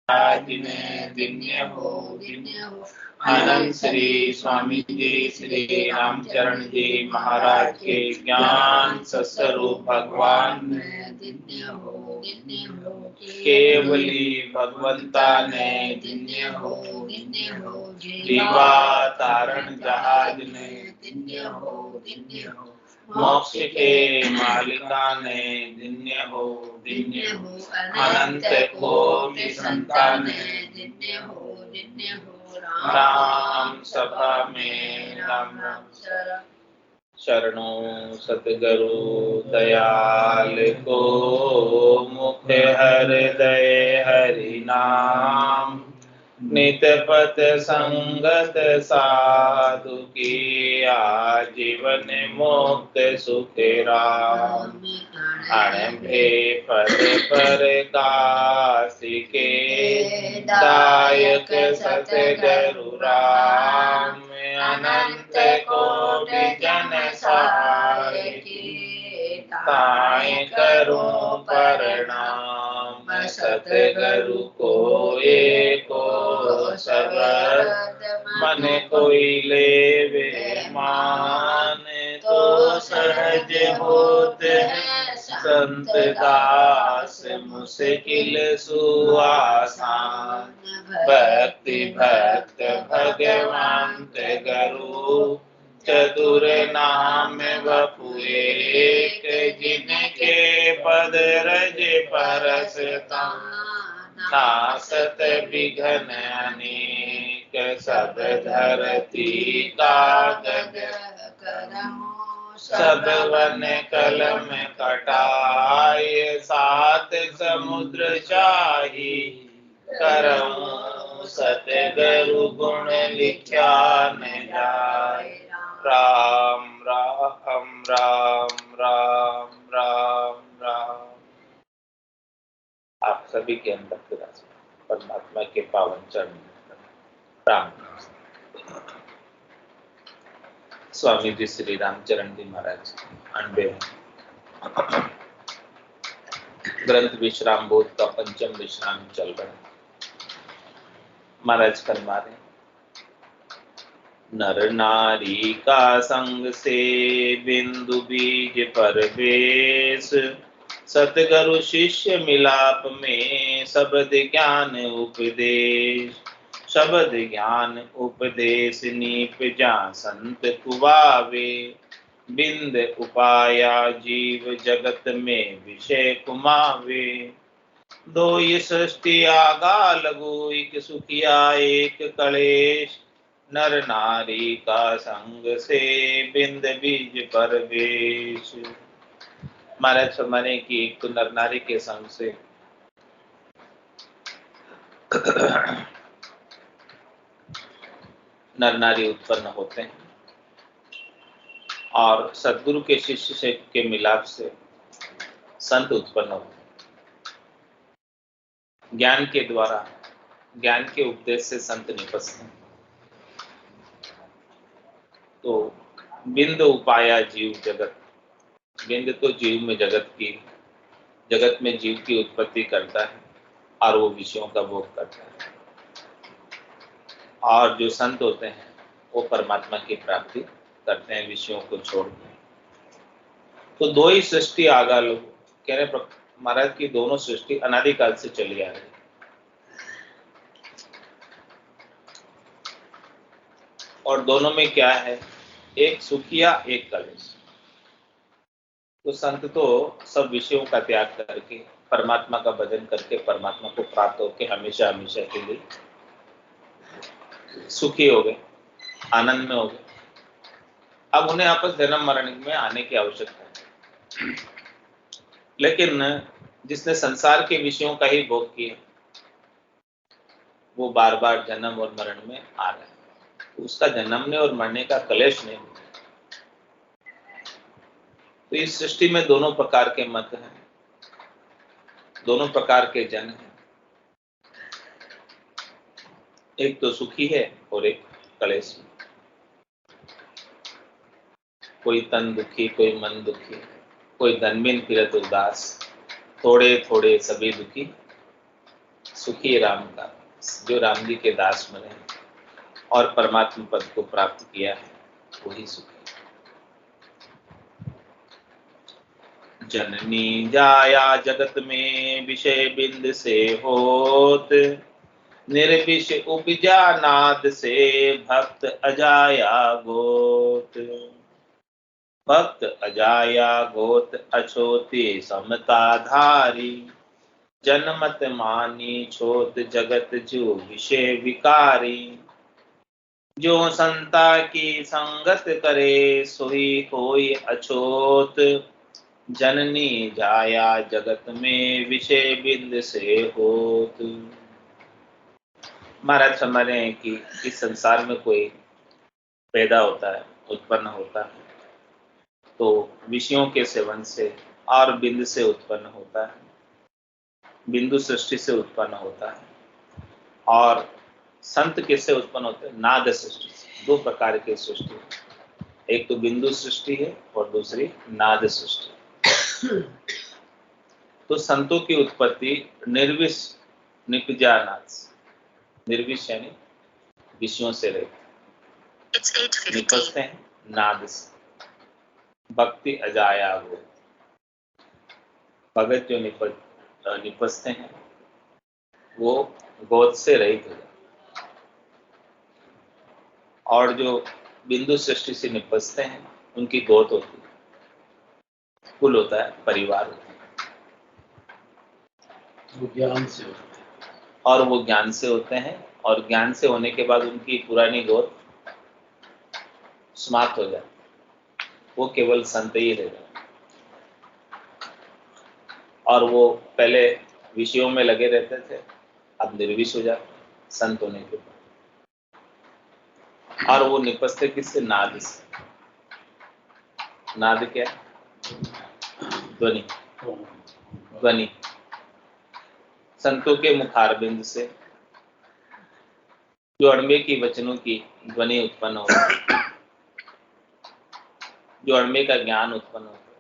महाराज ने दिन्य हो अनंत श्री स्वामी जी श्री रामचरण जी महाराज के ज्ञान सत्स्वरूप भगवान केवली भगवंता ने दिन्य हो जीवा तारण जहाज ने दिन्य हो मोक्ष के मालिका ने दिन्य हो अनंत कोटि संतान दिन्य हो राम सभा में राम शरणों सतगुरु दयाल को मुख हृदय हरि नाम नित पथ संगत साधु की आजीवन मुक्त सुख राम अणभे पद पर कासिके दायक सतगुरु राम अनंत कोटि जन सहायकी ताय करो प्रणाम सतगुरु को एको शब्द मन कोई लेवे मान तो सहज होत है संत दास मुश्किल सुआसान भक्ति भक्त भगवंत गुरु चतुर नाम वपु एक जिनके पद रज परसता नासत विघ्न अनेक सब धरती कागज सब वन कलम कटाय सात समुद्र शाही करऊं सतगुरु गुण लिख्या न जाय राम राम राम राम राम राम। आप सभी के अंदर परमात्मा के पावन चरण राम। स्वामी जी श्री रामचरण जी महाराज अनबे ग्रंथ विश्राम बोध का पंचम विश्राम चल रहा है। महाराज फरमा रहे नर नारी का संग से बिंदु बीज परवेश सतगुरु शिष्य मिलाप में शब्द ज्ञान उपदेश शब्द ज्ञान उपदेश नीप जा संत कुवावे बिंद उपाया जीव जगत में विषय कुमावे दो ये सृष्टि आगा लगो एक सुखिया एक कलेश नर नारी का संग से बिंद बीज परवेश। महाराज फरमाने की एक तो नर नारी के संग से नर नारी उत्पन्न होते हैं और सद्गुरु के शिष्य से के मिलाप से संत उत्पन्न होते हैं। ज्ञान के द्वारा ज्ञान के उपदेश से संत निपसते हैं। तो बिंद उपाया जीव जगत, बिंद तो जीव में जगत में जीव की उत्पत्ति करता है और वो विषयों का भोग करता है। और जो संत होते हैं वो परमात्मा की प्राप्ति करते हैं विषयों को छोड़कर। तो दो ही सृष्टि आगा लोग कह रहे महाराज की दोनों सृष्टि अनादिकाल से चली आ रही। और दोनों में क्या है, एक सुखिया एक कलेश। तो संत तो सब विषयों का त्याग करके परमात्मा का भजन करके परमात्मा को प्राप्त होकर हमेशा हमेशा के लिए सुखी हो गए, आनंद में हो गए। अब उन्हें आपस जन्म मरण में आने की आवश्यकता है। लेकिन जिसने संसार के विषयों का ही भोग किया वो बार बार जन्म और मरण में आ रहा है। उसका जन्मने और मरने का कलेश नहीं। तो इस सृष्टि में दोनों प्रकार के मत हैं, दोनों प्रकार के जन हैं। एक तो सुखी है और एक कलेश। कोई तन दुखी, कोई मन दुखी, कोई धनबिन फिरत उदास, थोड़े थोड़े सभी दुखी, सुखी राम का, जो राम जी के दास बने और परमात्मा पद को प्राप्त किया है, वही सुखी। जननी जाया जगत में विषय बिंद से होत, निर्विष उपजा नाद से भक्त अजाया गोत। भक्त अजाया गोत अछोते समता धारी, जनमत मानी छोत जगत जो विषय विकारी। जो संता की संगत करे सोई कोई अछोत, जननी जाया जगत में विषय बिंद से होत। महाराज समझ रहे हैं कि इस संसार में कोई पैदा होता है, उत्पन्न होता है, तो विषयों के सेवन से और बिंद से उत्पन्न होता है, बिंदु सृष्टि से उत्पन्न होता है। और संत किससे उत्पन्न होते हैं? नाद सृष्टि से। दो प्रकार की सृष्टि, एक तो बिंदु सृष्टि है और दूसरी नाद सृष्टि। तो संतों की उत्पत्ति निर्विष निपजा नाद, निर्विष यानी विषयों से रहते, निपजते हैं नाद से। भक्ति अजाया गोत, भगत जो निपजते हैं वो गोद से रहित हो जाते, और जो बिंदु सृष्टि से निपजते हैं उनकी गोद होती है, कुल होता है, परिवार होता है। वो ज्ञान से होते हैं, और वो ज्ञान से होते हैं, और ज्ञान से होने के बाद उनकी पुरानी गोद समाप्त हो जाती, वो केवल संत ही रह जाते। और वो पहले विषयों में लगे रहते थे, अब निर्विष हो जाते संत होने के बाद। और वो निपजते किससे? नाद से। नाद क्या? ध्वनि, ध्वनि। संतों के मुखारबिंद से जो अणबे की वचनों की ध्वनि उत्पन्न होती है, जो अणबे का ज्ञान उत्पन्न होता है,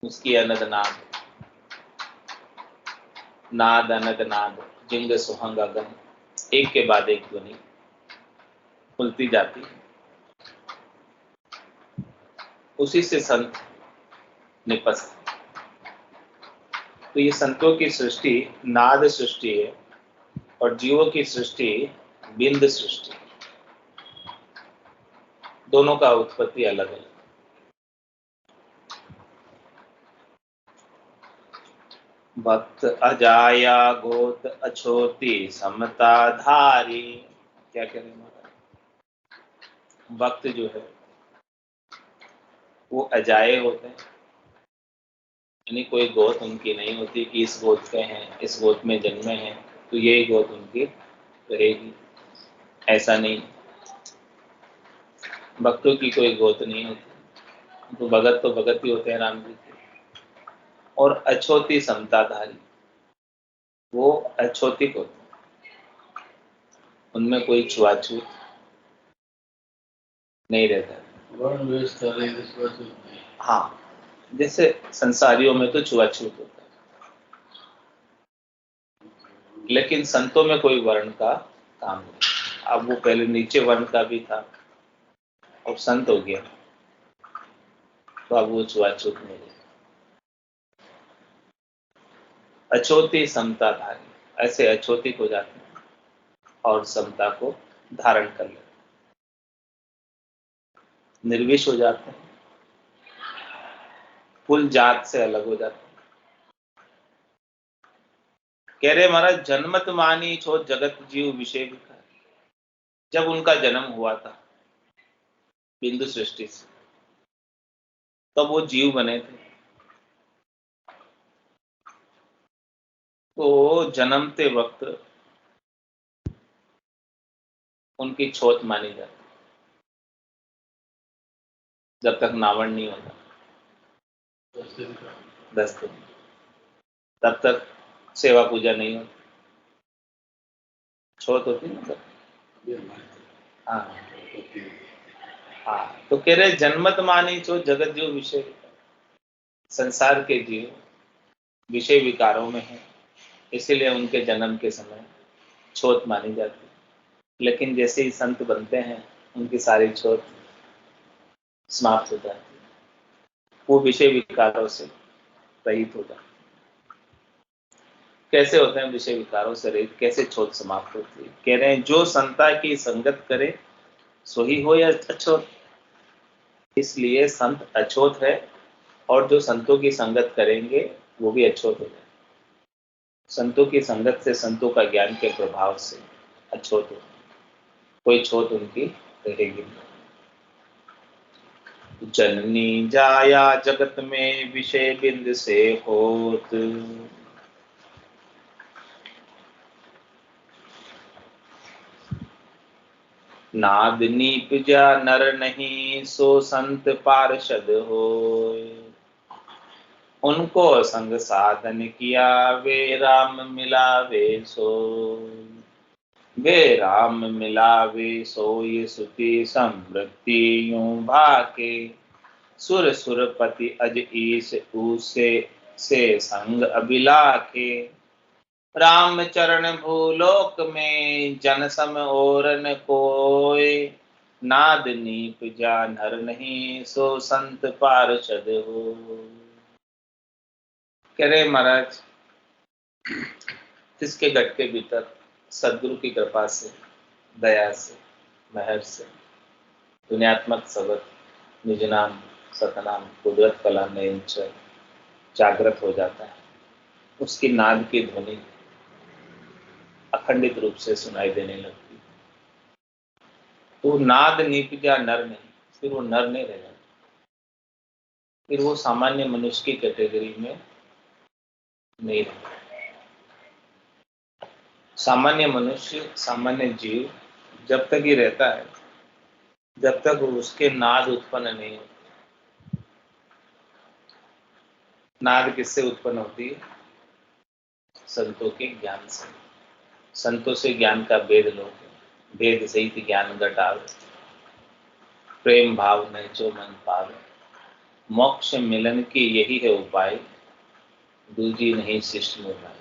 उसकी अनद नाद, नाद अनद नाद, जिंग सुहंग अगन, एक के बाद एक ध्वनि खुलती जाती है। उसी से संत निपजते। तो ये संतों की सृष्टि नाद सृष्टि है और जीवों की सृष्टि बिंद सृष्टि। दोनों का उत्पत्ति अलग है। भक्त अजाया गोत अछोती समता धारी। क्या कह रहे हैं? भक्त जो है वो अजाए होते हैं, यानी कोई गोत उनकी नहीं होती कि इस गोत के हैं, इस गोत में जन्मे हैं तो यही गोत उनकी रहेगी, ऐसा नहीं। भक्तों की कोई गोत नहीं होती, तो भगत ही होते हैं राम जी के। और अछोती समताधारी, वो अछोतिक होते हैं, उनमें कोई छुआछूत नहीं रहता। वर्ण व्यवस्था नहीं। हाँ, जैसे संसारियों में तो छुआछूत होता है, लेकिन संतों में कोई वर्ण का काम नहीं। अब वो पहले नीचे वर्ण का भी था, अब संत हो गया तो अब वो छुआछूत नहीं है। अछोती समता धारी, ऐसे अछोतिक हो जाते हैं और समता को धारण कर लेते, निर्विष हो जाते हैं, कुल जात से अलग हो जाते हैं। कह रहे महाराज, जन्मत मानी छो जगत जीव विषय विकार। जब उनका जन्म हुआ था बिंदु सृष्टि से, तब वो जीव बने थे, तो जन्मते वक्त उनकी छोत मानी जाती, जब तक नावण नहीं होता 10 दिन, तब तक सेवा पूजा नहीं होती, छोत होती ना। हाँ हाँ, तो कह रहे जन्मत मानी छो जगत जीव विषय, संसार के जीव विषय विकारों में है, इसीलिए उनके जन्म के समय छोट मानी जाती है। लेकिन जैसे ही संत बनते हैं उनकी सारी छोट समाप्त हो जाती है, वो विषय विकारों से रहित हो जाते हैं। कैसे होते हैं विषय विकारों से रहित, कैसे छोट समाप्त होती है? कह रहे हैं जो संता की संगत करे सो ही हो या अछोत। इसलिए संत अछोत है, और जो संतों की संगत करेंगे वो भी अछोत हो जाए। संतों की संगत से, संतों का ज्ञान के प्रभाव से अछोत हो, कोई छोट उनकी रहेगी नहीं। जननी जाया जगत में विषय बिंद से होत, नाद नीप जा नर नहीं सो संत पार्षद होय। उनको संग साधन किया वे राम मिलावे सोय। वे राम मिलावे सोय सुति समृद्धि यूं भाके। सुर सुरपति अज ईस ऊसे से संग अभिलाखे। राम चरण भूलोक में जन सम और न कोय। नाद नीप जा नर नहीं सो संत पार्षद हो। कह रहे महाराज, जिसके गट के भीतर सदगुरु की कृपा से, दया से, मेहर से दुनियात्मक शब्द निज नाम सतनाम कुदरत कला निश्चय जागृत हो जाता है, उसकी नाद की ध्वनि अखंडित रूप से सुनाई देने लगती है। तो नाद नीप जा नर नहीं, फिर वो नर नहीं रह जाता, फिर वो सामान्य मनुष्य की कैटेगरी में नहीं रहता। सामान्य मनुष्य, सामान्य जीव जब तक ही रहता है जब तक उसके नाद उत्पन्न नहीं होती। नाद किससे उत्पन्न होती है? संतों के ज्ञान से। संतों से ज्ञान का भेद लो, भेद सहित ज्ञान घटावे। प्रेम भाव में जो मन पावे, मोक्ष मिलन की यही है उपाय, दूजी नहीं शिष्ट में उपाय।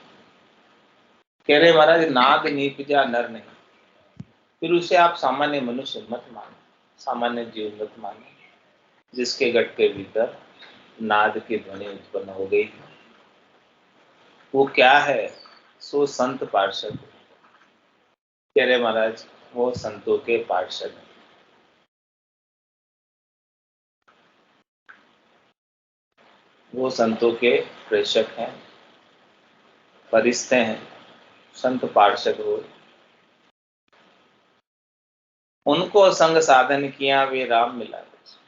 कह रहे महाराज, नाद नीप जा नर नहीं, फिर उसे आप सामान्य मनुष्य मत मानो, सामान्य जीव मत मानो, जिसके गट के भीतर नाद की ध्वनि उत्पन्न हो गई। वो क्या है? सो संत पार्षद। कह रहे महाराज, वो संतों के पार्षद हैं। वो संतों के प्रेषक हैं, फरिश्ते हैं, संत पार्षद हो। उनको संग साधन किया वे राम मिला,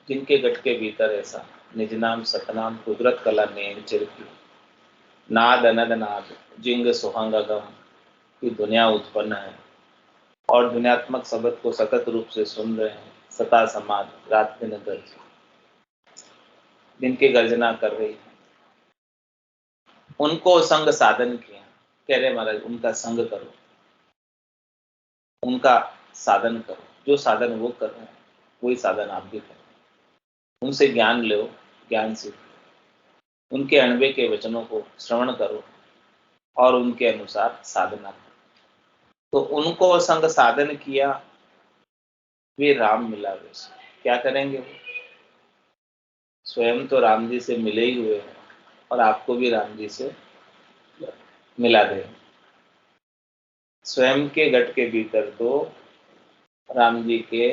जिनके गट के भीतर ऐसा निज नाम सतनाम कुदरत कला नेम चिरकी नाद अनद नाद जिंग सुहंग अगम की दुनिया उत्पन्न है, और दुनियात्मक शब्द को सतत रूप से सुन रहे हैं। सता समाज रात दिन गर्ज, जिनकी गर्जना कर रही है, उनको संग साधन किया। कह रहे महाराज, उनका संग करो, उनका साधन करो। जो साधन वो कर रहे हैं वही साधन आप भी करो। उनसे ज्ञान लो, ज्ञान सीखो, उनके अणवे के वचनों को श्रवण करो और उनके अनुसार साधना करो। तो उनको संग साधन किया वे राम मिला वे। क्या करेंगे वो? स्वयं तो राम जी से मिले ही हुए हैं और आपको भी राम जी से मिला दे। स्वयं के गट के भीतर तो राम जी के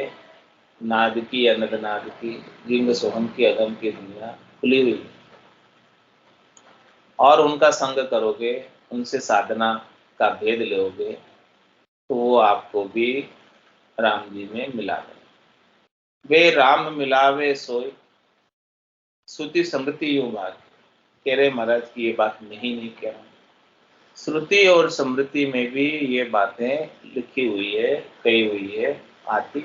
नाद की, अनद नाद की, जिंग सोहम की, अगम की दुनिया खुली हुई है। और उनका संग करोगे, उनसे साधना का भेद लोगे, तो वो आपको भी राम जी में मिला दे। वे राम मिलावे सोई श्रुति समृद्धि यूं बात। कह रहे महाराज की ये बात नहीं कह रहा, श्रुति और समृद्धि में भी ये बातें लिखी हुई है, कही हुई है, आती।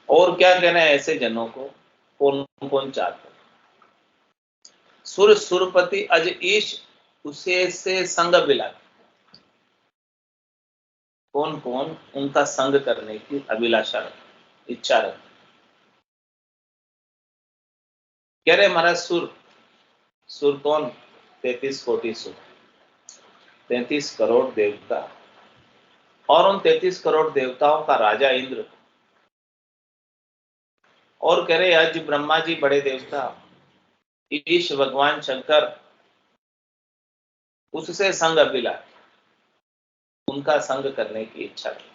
और क्या कहना है ऐसे जनों को? कौन कौन चाहता? सुर सुरपति अज ईश उसे से संग बिला। कौन कौन उनका संग करने की अभिलाषा रखते, इच्छा रखते? कह रहे महाराज, सुर। सुर कौन? 33 कोटि सुर। 33 करोड़ देवता और उन 33 करोड़ देवताओं का राजा इंद्र, और कह रहे आज ब्रह्मा जी बड़े देवता, ईश भगवान शंकर, उससे संग अभिलाष, उनका संग करने की इच्छा थी।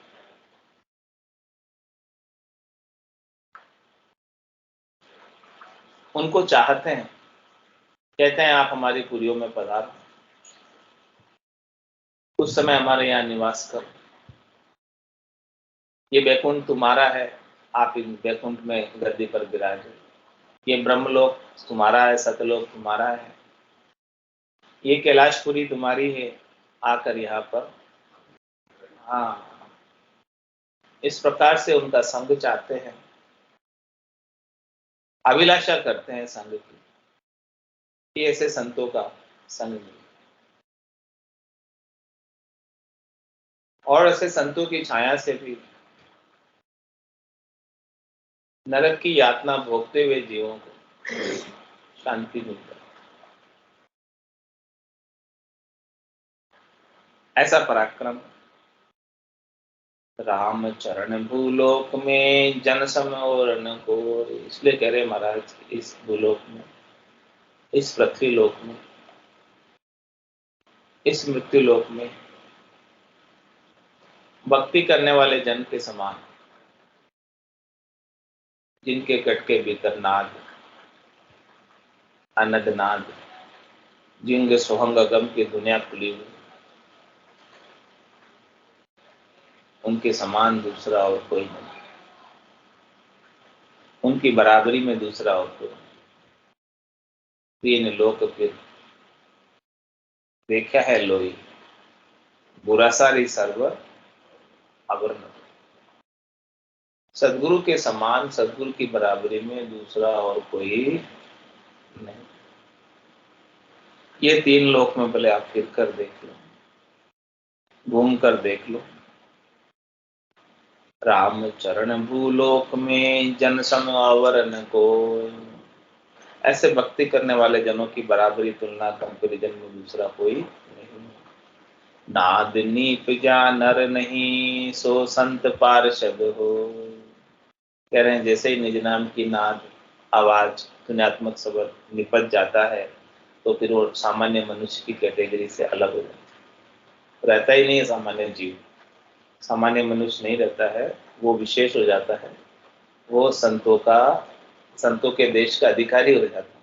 उनको चाहते हैं, कहते हैं आप हमारी पुरियों में पधारो, उस समय हमारे यहाँ निवास करो, ये बैकुंठ तुम्हारा है, आप इन बैकुंठ में गद्दी पर विराजो, ये ब्रह्मलोक तुम्हारा है, सतलोक तुम्हारा है, ये कैलाशपुरी तुम्हारी है, आकर यहाँ पर। हाँ, इस प्रकार से उनका संग चाहते हैं, अभिलाषा करते हैं संग की, ये ऐसे संतों का संग मिले। और ऐसे संतों की छाया से भी नरक की यातना भोगते हुए जीवों को शांति मिलता है। ऐसा पराक्रम राम चरण भूलोक में जन सम और न को, इसलिए कह रहे महाराज इस भूलोक में, इस पृथ्वी लोक में, इस मृत्यु लोक में भक्ति करने वाले जन के समान, जिनके कट के भीतर नाद, अनद नाद, जिनके सोहंग गम की दुनिया खुली हुई, उनके समान दूसरा और कोई नहीं, उनकी बराबरी में दूसरा और कोई नहीं। तीन लोक फिर देखा है लोई, बुरा सारी सर्वर अवर न। सदगुरु के समान, सदगुरु की बराबरी में दूसरा और कोई नहीं। ये तीन लोक में भले आप फिर कर देख लो, घूम कर देख लो, राम चरण भूलोक में जन सम अवर न कोई। ऐसे भक्ति करने वाले जनों की बराबरी, तुलना, कंपेरिजन में दूसरा कोई नहीं। नाद नीप जा नर नहीं, सो संत पार्षद हो। कह रहे हैं जैसे ही निज नाम की नाद, आवाज, ध्वन्यात्मक शब्द निपट जाता है तो फिर वो सामान्य मनुष्य की कैटेगरी से अलग हो जाता है, रहता ही नहीं है सामान्य जीव, सामान्य मनुष्य नहीं रहता है, वो विशेष हो जाता है, वो संतों के देश का अधिकारी हो जाता है।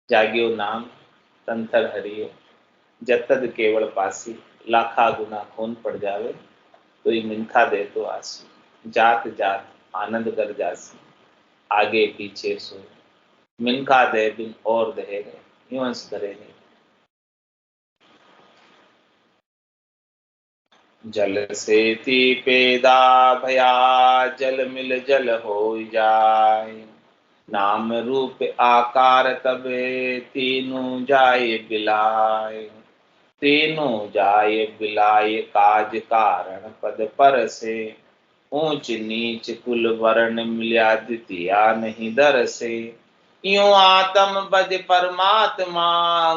जागियो नाम तंथर हरियो, जतद केवल पासी, लाखा गुना खून पड़ जावे, तो ये मिनखा दे तो आसी, जात जात आनंद कर जासी, आगे पीछे सो, मिनखा दे बिन और दहे गए, निवंश धरे नहीं। जल से ती पेदा भया, जल मिल जल हो जाए, नाम रूप आकार तबे तीनों जाए बिलाए, तीनों जाए बिलाए काज कारण पद पर से, ऊंच नीच कुल वर्ण मिल्या द्वितीया नहीं दर से, यूं आत्म बज परमात्मा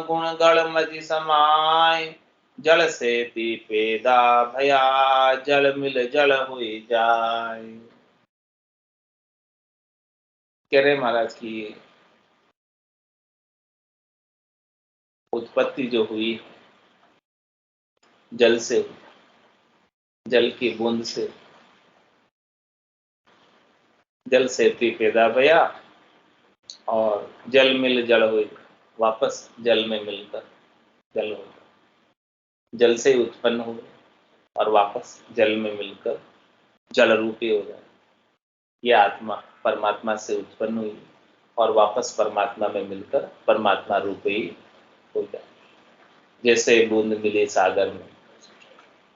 गुण गण मज समाय, जल से ती पेदा भया, जल मिल जल हुई जाय। कह रहे महाराज की उत्पत्ति जो हुई जल से, जल की बूंद से, जल से ती पैदा भया और जल मिल जल हुई, वापस जल में मिलकर जल हो, जल से उत्पन्न हुए और वापस जल में मिलकर जल रूपी हो जाए। ये आत्मा परमात्मा से उत्पन्न हुई और वापस परमात्मा में मिलकर परमात्मा रूपी हो जाए। जैसे बूंद मिली सागर में,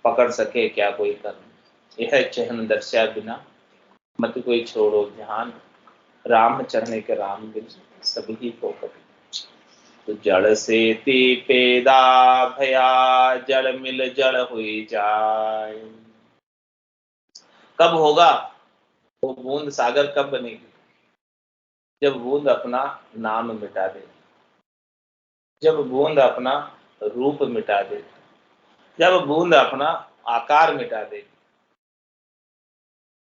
पकड़ सके क्या कोई कर्म, यह चहन दर्शा बिना मत कोई छोड़ो ध्यान, राम चरणे के राम बिन सभी को कभी। तो जड़ से ती पेदा भया, जड़ मिल जड़ हुई जाए। कब होगा वो बूंद सागर, कब बनेगी? जब बूंद अपना नाम मिटा दे, जब बूंद अपना रूप मिटा देगी, जब बूंद अपना आकार मिटा देगी,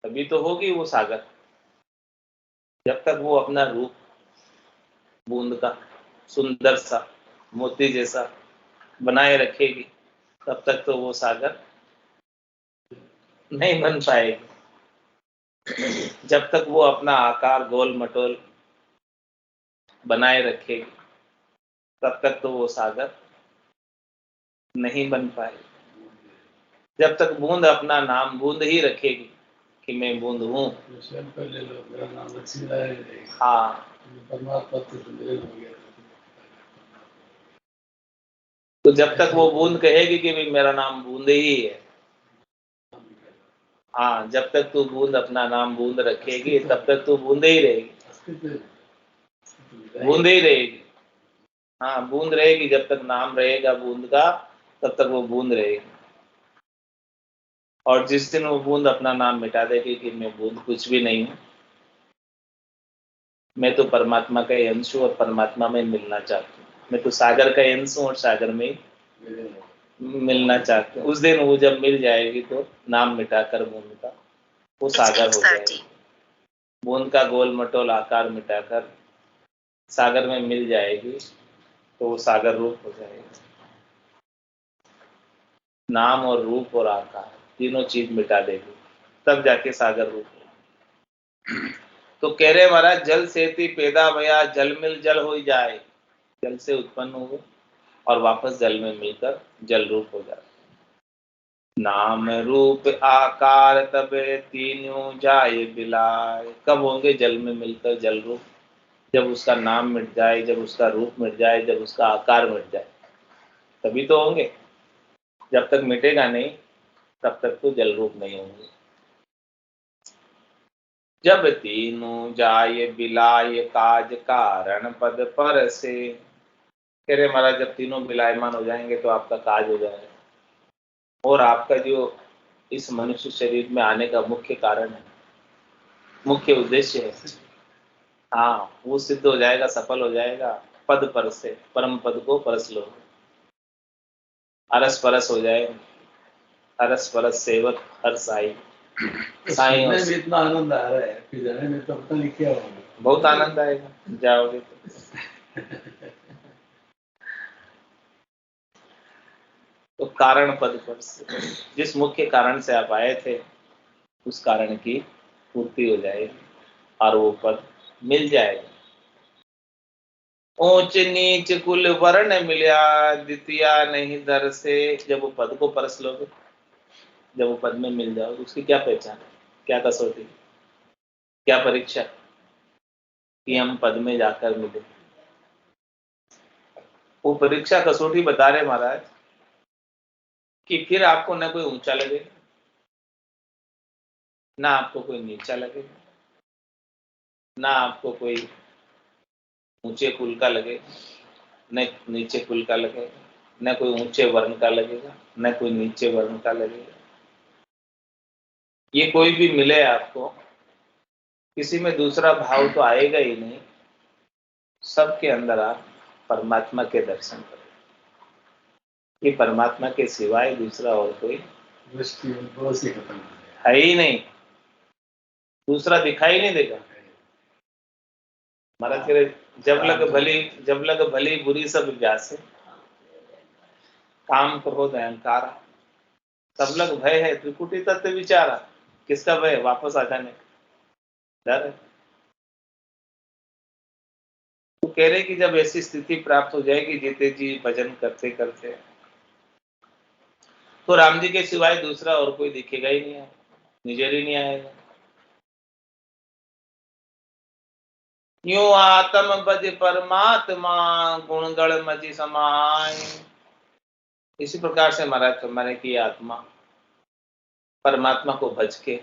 तभी तो होगी वो सागर। जब तक वो अपना रूप बूंद का सुंदर सा मोती जैसा बनाए रखेगी, तब तक तो वो सागर नहीं बन पाएगी। जब तक वो अपना आकार गोल मटोल बनाए रखेगी, तब तक तो वो सागर नहीं बन पाएगी। जब तक बूंद अपना नाम बूंद ही रखेगी कि मैं बूंद हूँ। ले लो, मेरा नाम लक्ष्मीनारायण है। हाँ, परमात्मा तो विलीन हो गया। तो जब तक वो बूंद कहेगी कि भाई मेरा नाम बूंद ही है, हाँ, जब तक तू बूंद अपना नाम बूंद रखेगी, तब तक तू बूंद ही रहेगी, बूंद ही रहेगी। हाँ, बूंद रहेगी, जब तक नाम रहेगा बूंद का, तब तक वो बूंद रहेगी। और जिस दिन वो बूंद अपना नाम मिटा देगी कि मैं बूंद कुछ भी नहीं हूँ, मैं तो परमात्मा का अंश हूँ और परमात्मा में मिलना चाहती हूँ, मैं तो सागर का अंश हूँ और सागर में मिलना चाहती हूँ, उस दिन वो जब मिल जाएगी तो नाम मिटाकर बूंद का वो सागर हो जाएगी। बूंद का गोल मटोल आकार मिटाकर सागर में मिल जाएगी तो वो सागर रूप हो जाएगा। नाम और रूप और आकार तीनों चीज मिटा देगी, तब जाके सागर रूप हो। तो कह रहे महाराज, जल सेती पैदा भया, जल मिल जल हो जाए। जल से उत्पन्न हुए और वापस जल में मिलकर जल रूप हो जाए। नाम रूप आकार तब तीनों जाए बिलाए। कब होंगे जल में मिलकर जल रूप? जब उसका नाम मिट जाए, जब उसका रूप मिट जाए, जब उसका आकार मिट जाए, तभी तो होंगे। जब तक मिटेगा नहीं, तब तक तो जल रूप नहीं होंगे। जब तीनों जाए बिलाए, काज कारण पद पर से। कह रहे महाराज, जब तीनों विलायमान हो जाएंगे तो आपका काज हो जाएगा, और आपका जो इस मनुष्य शरीर में आने का मुख्य कारण है, मुख्य उद्देश्य है, हाँ, वो सिद्ध हो जाएगा, सफल हो जाएगा। पद पर से, परम पद को परस लो, अरस परस हो जाएगा। अरस परस सेवक हर साई। साई में भी इतना आनंद आ रहा है कि जाने में तो पता नहीं क्या होगा। बहुत आनंद आएगा जाओगे तो कारण पद पर से, जिस मुख्य कारण से आप आए थे, उस कारण की पूर्ति हो जाएगी और वो पद मिल जाएगा। ऊंच नीच कुल वर्ण मिलिया, द्वितीया नहीं दर से। जब वो पद को परस लोगे, जब वो पद में मिल जाओ, उसकी क्या पहचान है, क्या कसौटी, क्या परीक्षा कि हम पद में जाकर मिले? वो परीक्षा कसौटी बता रहे महाराज कि फिर आपको न कोई ऊंचा लगेगा, ना आपको कोई नीचा लगेगा, ना आपको कोई ऊंचे कुल का लगेगा, न नीचे कुल का लगेगा, न कोई ऊंचे वर्ण का लगेगा, न कोई नीचे वर्ण का लगेगा। ये कोई भी मिले आपको, किसी में दूसरा भाव तो आएगा ही नहीं। सबके अंदर आप परमात्मा के दर्शन करो, कि परमात्मा के सिवाय दूसरा और कोई है ही नहीं, दूसरा दिखाई नहीं देगा। महाराज कह रहे, जब लग भली बुरी सब व्यासे, काम क्रोध अहंकार, तब लग भय है त्रिकुटी तत्व विचारा। किसका भय? वापस आ जाने का डर है। तो कह रहे कि जब ऐसी स्थिति प्राप्त हो जाएगी, जीते जी भजन करते करते, तो राम जी के सिवाय दूसरा और कोई दिखेगा ही नहीं, नजर ही नहीं आएगा। यूं आत्म बज परमात्मा, गुण गण मचि समाय। इसी प्रकार से महाराज फरमाने की आत्मा परमात्मा को भज के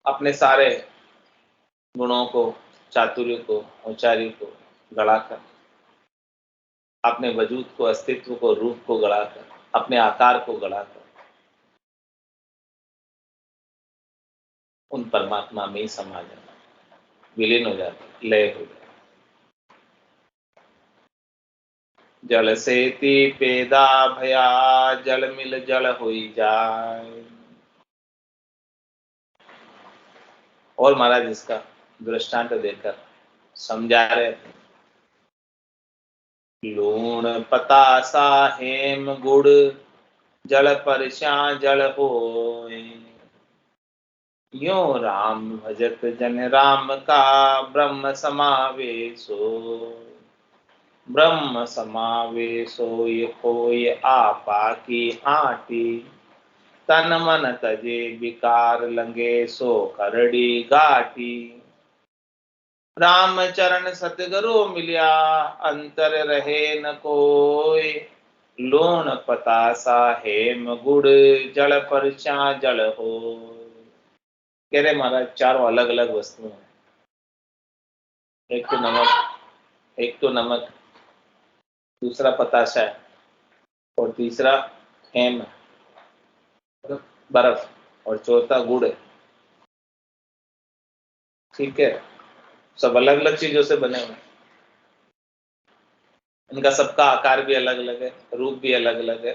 अपने सारे गुणों को, चातुर्य को, औचार्य को गढ़ाकर, अपने वजूद को, अस्तित्व को, रूप को गढ़ाकर, अपने आकार को गढ़ाकर उन परमात्मा में ही समा जाना, विलीन हो जाता, लय हो जाता। जल सेती पेदा भया, जल मिल जल होई जाए। और महाराज इसका दृष्टांत देकर समझा रहे, लूण पतासा हेम गुड़, जल परशा जल होय। यो राम भजत जन राम का, ब्रह्म समावेशो। ब्रह्म समावेशो ये कोय आपा की आटी, तन मन तजे विकार लंगे सो करड़ी घाटी। राम चरण सतगुरु मिलिया, अंतर रहे न कोय। लूण पतासा हेम गुड़, जल परचा जल हो। कह रहे महाराज चारों अलग अलग वस्तुएं हैं। एक तो नमक, दूसरा पतासा है, और तीसरा हेम बर्फ, और चौथा गुड़ है। ठीक है, सब अलग अलग चीजों से बने हुए। इनका सबका आकार भी अलग अलग है, रूप भी अलग अलग है,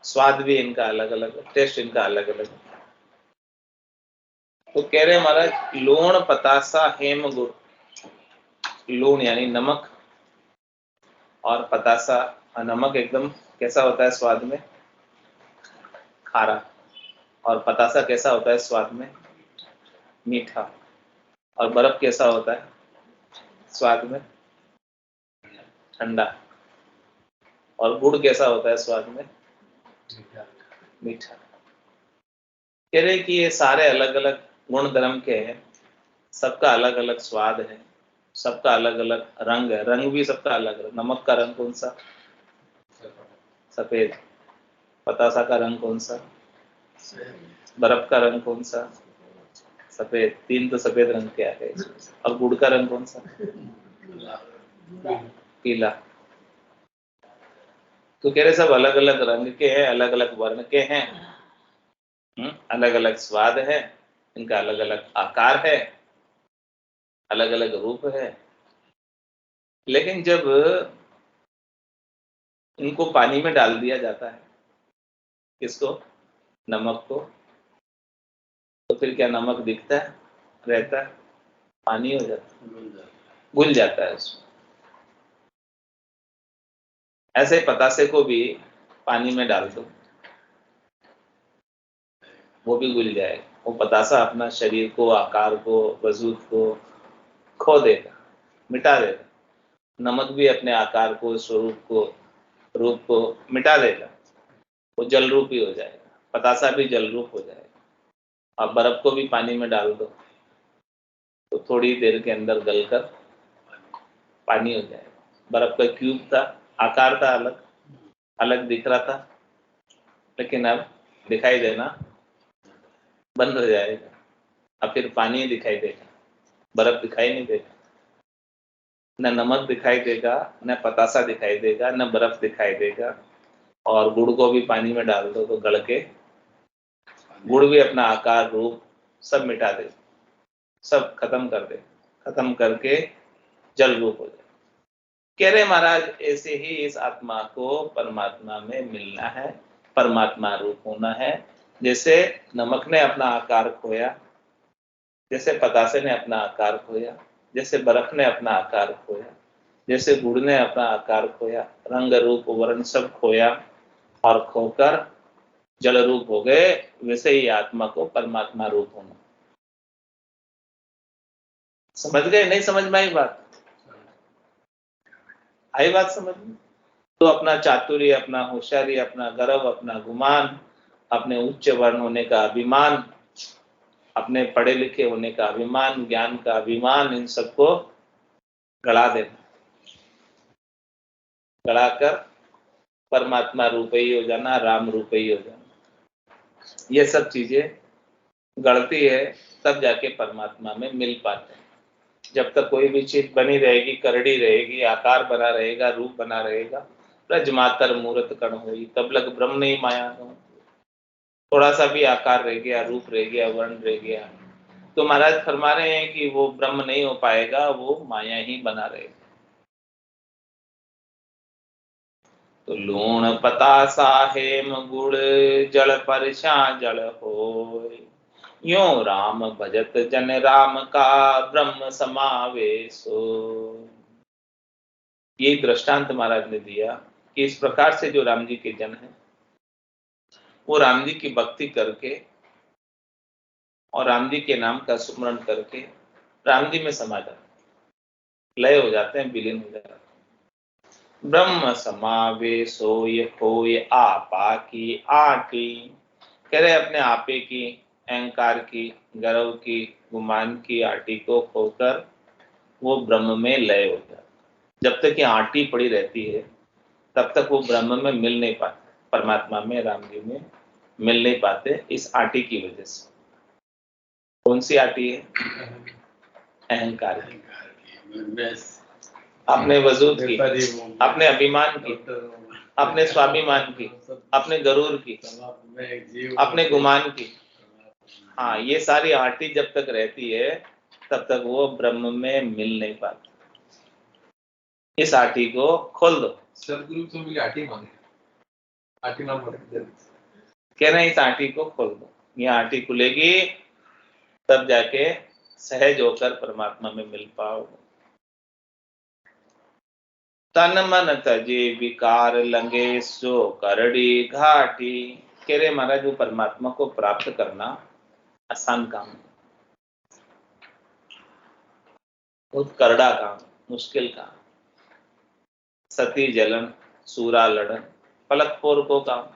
स्वाद भी इनका अलग अलग है, टेस्ट इनका अलग अलग है। तो कह रहे महाराज लूण पतासा हेम गुड़, लूण यानी नमक, और पतासा नमक एकदम कैसा होता है स्वाद में, खारा, और पतासा कैसा होता है स्वाद में, मीठा, और बर्फ कैसा होता है स्वाद में, ठंडा, और गुड़ कैसा होता है स्वाद में, मीठा। कह रहे कि ये सारे अलग अलग गुण धर्म के हैं, सबका अलग अलग स्वाद है, सबका अलग अलग रंग है, रंग भी सबका अलग है। नमक का रंग कौन सा, सफेद। पतासा का रंग कौन सा, बर्फ का रंग कौन सा, सफेद। तीन तो सफेद रंग के आ गए। और गुड़ का रंग कौन सा, पीला। तो कह रहे सब अलग अलग रंग के हैं, अलग अलग वर्ण के हैं, अलग अलग स्वाद है, इनका अलग अलग आकार है, अलग अलग रूप है। लेकिन जब इनको पानी में डाल दिया जाता है, किसको, नमक को, तो फिर क्या नमक दिखता है, रहता है, पानी हो जाता है, घुल जाता है उसमें। ऐसे पतासे को भी पानी में डाल दो, वो भी घुल जाएगा। वो पतासा अपना शरीर को, आकार को, वजूद को खो देगा, मिटा देगा। नमक भी अपने आकार को, स्वरूप को, रूप को मिटा देगा, वो जल रूप ही हो जाएगा। पतासा भी जल रूप हो जाएगा। आप बर्फ को भी पानी में डाल दो तो थोड़ी देर के अंदर गलकर पानी हो जाएगा। बर्फ का क्यूब था, आकार था अलग, अलग दिख रहा था, लेकिन अब दिखाई देना बंद हो जाएगा। अब फिर पानी दिखाई देगा, बर्फ दिखाई नहीं देगा, न नमक दिखाई देगा, न पतासा दिखाई देगा, न बर्फ दिखाई देगा। और गुड़ को भी पानी में डाल दो तो गल के गुड़ भी अपना आकार, रूप सब मिटा दे, सब खत्म कर दे, खत्म करके जल रूप हो जाए। कह रहे महाराज ऐसे ही इस आत्मा को परमात्मा में मिलना है, परमात्मा रूप होना है। जैसे नमक ने अपना आकार खोया, जैसे पतासे ने अपना आकार खोया, जैसे बर्फ ने अपना आकार खोया, जैसे गुड़ ने अपना आकार खोया, रंग रूप वर्ण सब खोया और खोकर जल रूप हो गए, वैसे ही आत्मा को परमात्मा रूप होना। समझ गए, नहीं समझ में आई बात, आई बात समझ में? तो अपना चातुर्य, अपना होशियारी, अपना गर्व, अपना गुमान, अपने उच्च वर्ण होने का अभिमान, अपने पढ़े लिखे होने का अभिमान, ज्ञान का अभिमान, इन सबको गड़ा देना, गड़ाकर परमात्मा रूप ही हो जाना, राम रूप ही हो जाना। ये सब चीजें गढ़ती है, तब जाके परमात्मा में मिल पाते हैं। जब तक कोई भी चीज बनी रहेगी, करड़ी रहेगी, आकार बना रहेगा, रूप बना रहेगा, रजमातर मूर्त कण हुई, तब लग ब्रह्म नहीं माया हो। थोड़ा सा भी आकार रह गया, रूप रह गया, वर्ण रह गया, तो महाराज फरमा रहे हैं कि वो ब्रह्म नहीं हो पाएगा, वो माया ही बना रहेगा। तो लूण पतासा हेम गुड़ जल परछा जल होय। यो राम भजत जन राम का ब्रह्म समावेशो। ये दृष्टांत महाराज ने दिया कि इस प्रकार से जो राम जी के जन हैं वो राम जी की भक्ति करके और राम जी के नाम का सुमरण करके राम जी में समा जाते, लय हो जाते हैं, विलीन हो जाते हैं। ब्रह्म समावेशो ये होय आपा की आटी। कह रहे अपने आपे की, अहंकार की, गर्व की, गुमान की आटी को खोकर वो ब्रह्म में लय हो जाता। जब तक ये आटी पड़ी रहती है तब तक वो ब्रह्म में मिल नहीं पाते, परमात्मा में, राम जी में मिल नहीं पाते, इस आटी की वजह से। कौन सी आटी है? अहंकार की, अपने वजूद की, अपने अभिमान की, अपने स्वाभिमान की, अपने गरूर की, अपने गुमान की। हाँ, ये सारी आटी जब तक रहती है तब तक वो ब्रह्म में मिल नहीं पाती। इस आटी को खोल दो। सदगुरु तो मेरी आटी मांगे, आटी नाम कह रहे हैं इस आटी को खोल दो। ये आटी खुलेगी तब जाके सहज होकर परमात्मा में मिल पाओगे। तन मन तजे विकार लंगे सो करड़ी घाटी। कह रहे महाराज वो परमात्मा को प्राप्त करना आसान काम है, बहुत करड़ा काम, मुश्किल काम। सती जलन सूरा लड़न पलक पोर को काम।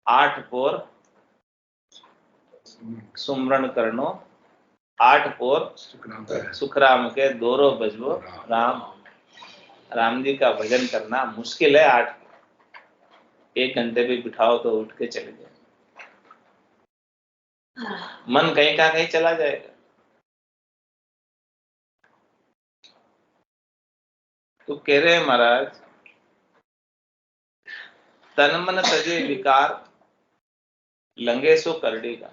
8 पोर सुमरण करनो, 8 पोर सुखराम के दोरो बजवो राम। राम जी का भजन करना मुश्किल है। 8 1 घंटे भी बिठाओ तो उठ के चले जाए, मन कहीं का कहीं चला जाएगा। तो कह रहे हैं महाराज तन मन तजे विकार लंगे सो करड़ेगा।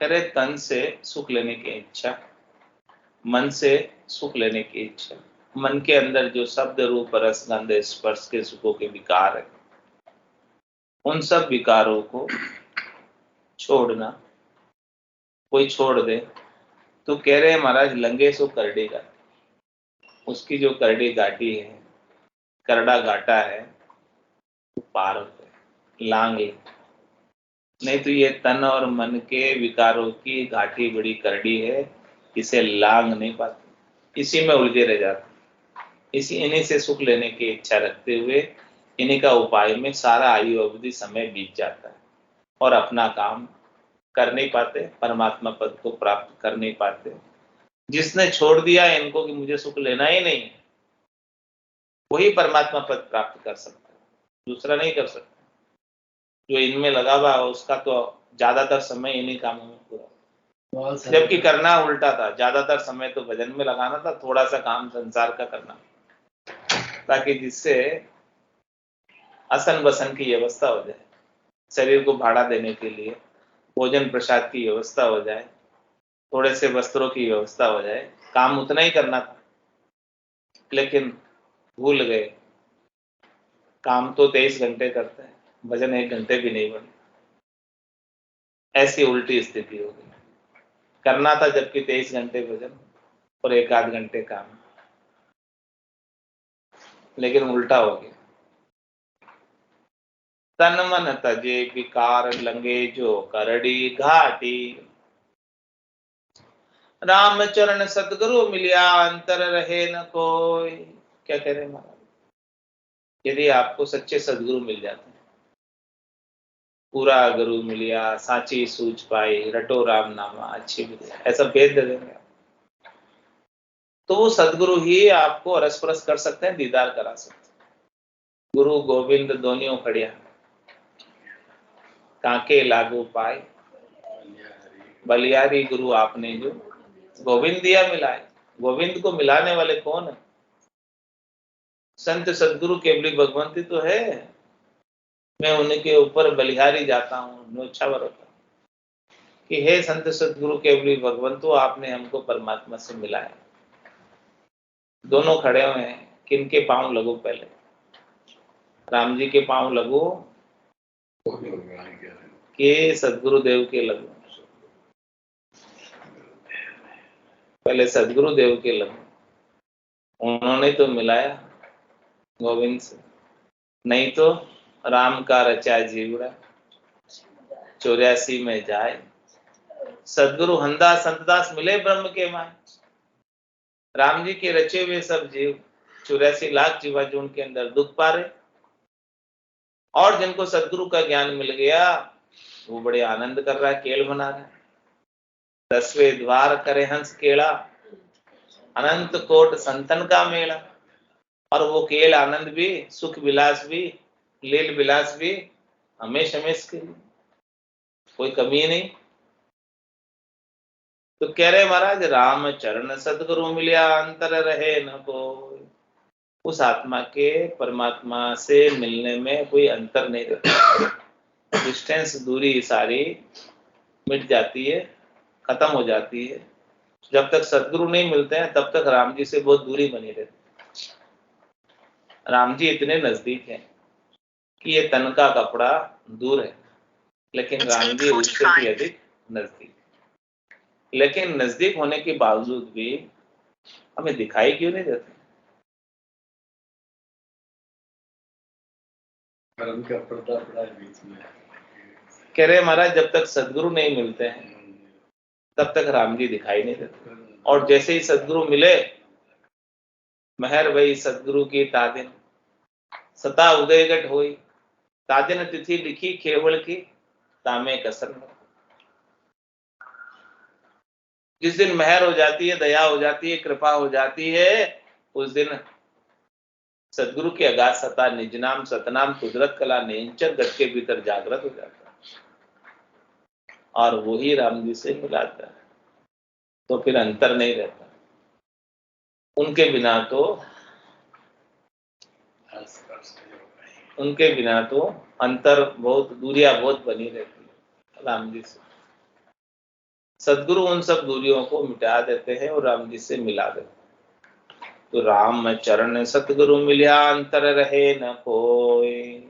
कह रहे तन से सुख लेने की इच्छा, मन से सुख लेने की इच्छा, मन के अंदर जो शब्द रूप रस गंध स्पर्श के सुखों के विकार है, उन सब विकारों को छोड़ना। कोई छोड़ दे तो कह रहे हैं महाराज लंगे सो करड़ेगा। उसकी जो करड़ी घाटी है, करड़ा घाटा है, पार होते, लांग ले। नहीं तो ये तन और मन के विकारों की घाटी बड़ी करड़ी है, इसे लांग नहीं पाते, इसी में उलझे रह जाते। इन्हीं से सुख लेने की इच्छा रखते हुए इन्हीं का उपाय में सारा आयु अवधि समय बीत जाता है और अपना काम कर नहीं पाते, परमात्मा पद को प्राप्त कर नहीं पाते। जिसने छोड़ दिया इनको कि मुझे सुख लेना ही नहीं, वही परमात्मा पद प्राप्त कर सकता है, दूसरा नहीं कर सकता। जो इनमें लगा हुआ उसका तो ज्यादातर समय इन्हीं कामों में पूरा, जबकि करना उल्टा था। ज्यादातर समय तो भजन में लगाना था, थोड़ा सा काम संसार का करना, ताकि जिससे असन बसन की व्यवस्था हो जाए, शरीर को भाड़ा देने के लिए भोजन प्रसाद की व्यवस्था हो जाए, थोड़े से वस्त्रों की व्यवस्था हो जाए। काम उतना ही करना था, लेकिन भूल गए। काम तो 23 घंटे करते हैं, भजन 1 घंटे भी नहीं बने। ऐसी उल्टी स्थिति हो गई। करना था जबकि 23 घंटे भजन और 1 आध घंटे काम, लेकिन उल्टा हो गया। तन मन तजे विकार लंगे जो करड़ी घाटी। राम चरण सतगुरु मिलिया अंतर रहे न कोई। क्या कह रहे महाराज? यदि आपको सच्चे सदगुरु मिल जाते हैं, पूरा गुरु मिलिया साची सूझ पाई, रटो राम नामा अच्छी मिलिया, ऐसा भेद दे देंगे तो वो सदगुरु ही आपको अरस-परस कर सकते हैं, दीदार करा सकते हैं। गुरु गोविंद दोनियों खड़िया काके लागू पाए, बलियारी गुरु आपने जो गोविंद दिया मिलाए। गोविंद को मिलाने वाले कौन है? संत सदगुरु केवली भगवंती तो है। मैं उनके ऊपर बलिहारी जाता हूँ, न्योछावर होता हूँ कि हे संत सदगुरु केवली भगवंतु, आपने हमको परमात्मा से मिलाया। दोनों खड़े हुए हैं, किनके पांव लगो पहले? राम जी के पांव लगो के सदगुरुदेव के लगो, पहले सदगुरुदेव के लगो। उन्होंने तो मिलाया गोविंद से, नहीं तो राम का रचा जीवड़ा 84 में जाए। सदगुरु हंदा संतदास मिले ब्रह्म के माय। राम जी के रचे हुए सब जीव 84 लाख जीवा जो उनके अंदर दुख पा रहे, और जिनको सदगुरु का ज्ञान मिल गया वो बड़े आनंद कर रहा है, केल बना रहा है। 10वें द्वार करे हंस केला, अनंत कोट संतन का मेला। और वो केल आनंद भी, सुख विलास भी, लील विलास भी हमेश हमेश के लिए, कोई कमी नहीं। तो कह रहे महाराज राम चरण सदगुरु मिलिया अंतर रहे न कोई। उस आत्मा के परमात्मा से मिलने में कोई अंतर नहीं रहता, डिस्टेंस दूरी सारी मिट जाती है, खत्म हो जाती है। जब तक सदगुरु नहीं मिलते हैं तब तक राम जी से बहुत दूरी बनी रहती है। राम जी इतने नजदीक हैं कि ये तन का कपड़ा दूर है, लेकिन राम जी उससे भी अधिक नजदीक। लेकिन नजदीक होने के बावजूद भी हमें दिखाई क्यों नहीं देते? उनका पर्दा पड़ा है बीच में। कह रहे महाराज जब तक सदगुरु नहीं मिलते हैं तब तक राम जी दिखाई नहीं देते, और जैसे ही सदगुरु मिले, महर वही सदगुरु की तादिन सता उदय गट होई। तादिन तिथि लिखी केवल की तामे कसर में। जिस दिन महर हो जाती है, दया हो जाती है, कृपा हो जाती है, उस दिन सदगुरु की अगाध सता निज नाम सतनाम कुदरत कला नेंचर गट के भीतर जागृत हो जाता है, और वही राम जी से मिलाता है। तो फिर अंतर नहीं रहता, उनके बिना तो अंतर बहुत, दूरियां बहुत बनी रहती है राम जी से। सदगुरु उन सब दूरियों को मिटा देते हैं और राम जी से मिला देते हैं। तो राम चरण सतगुरु मिलिया अंतर रहे न कोई।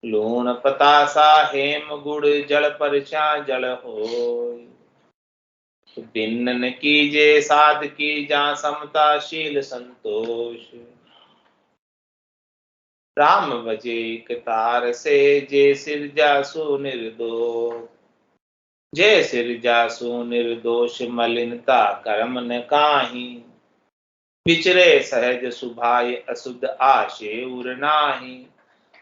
लूण पतासा हेम गुड़ जल परचा जल होय। भिन्न न कीजे साध की जा समता शील संतोष। राम भजे कतार से जे सिर जासु निर्दोष। जय सिर जासु निर्दोष मलिनता कर्म न काहि। विचरे सहज सुभाय असुध आशे उर नाही।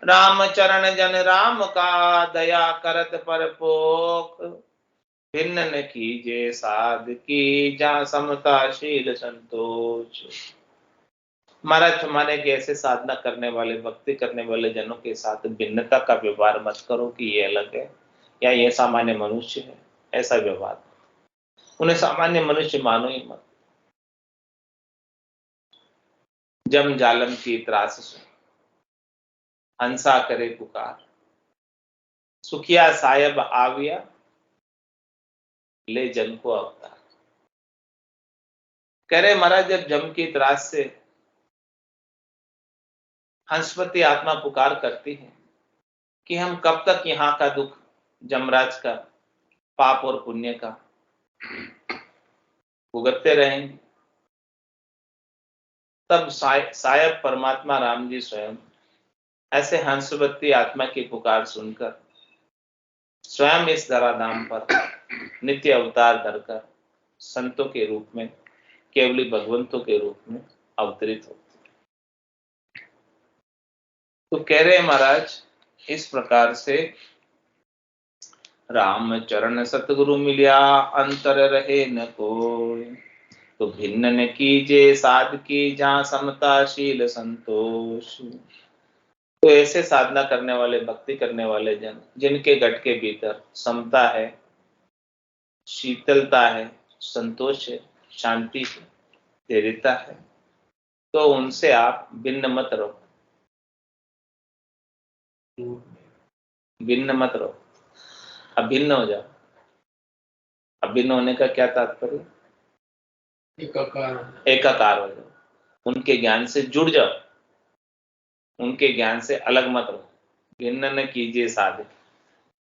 राम चरण जन राम का दया करत परपोख। भिन्न न कीजे साध की जा समताशील संतोष। महाराज माने कि ऐसे साधना करने वाले, भक्ति करने वाले जनों के साथ भिन्नता का व्यवहार मत करो कि ये अलग है या ये सामान्य मनुष्य है, ऐसा व्यवहार। उन्हें सामान्य मनुष्य मानो ही मत। जम जालम की त्रास सु हंसा करे पुकार। सुखिया सायब आविया ले जन को अवतार। कह रहे महाराज जब जम की त्रास से हंसपति आत्मा पुकार करती है कि हम कब तक यहाँ का दुख, जमराज का पाप और पुण्य का भुगतते रहेंगे, तब सायब परमात्मा राम जी स्वयं ऐसे हंसवती आत्मा की पुकार सुनकर स्वयं इस धरा धाम पर नित्य अवतार धरकर संतों के रूप में, केवली भगवंतों के रूप में अवतरित होते। तो कह रहे महाराज इस प्रकार से राम चरण सतगुरु मिलिया अंतर रहे न कोई। तो भिन्न न कीजे साध की जहाँ समताशील संतोष। तो ऐसे साधना करने वाले, भक्ति करने वाले जन जिनके घट के भीतर समता है, शीतलता है, संतोष है, शांति है, धैर्यता है, तो उनसे आप भिन्न मत रहो, भिन्न मत रहो, अभिन्न हो जाओ। अभिन्न होने का क्या तात्पर्य? एकाकार हो जाओ, उनके ज्ञान से जुड़ जाओ। उनके ज्ञान से अलग मत रहो। भिन्न न कीजिए साधक,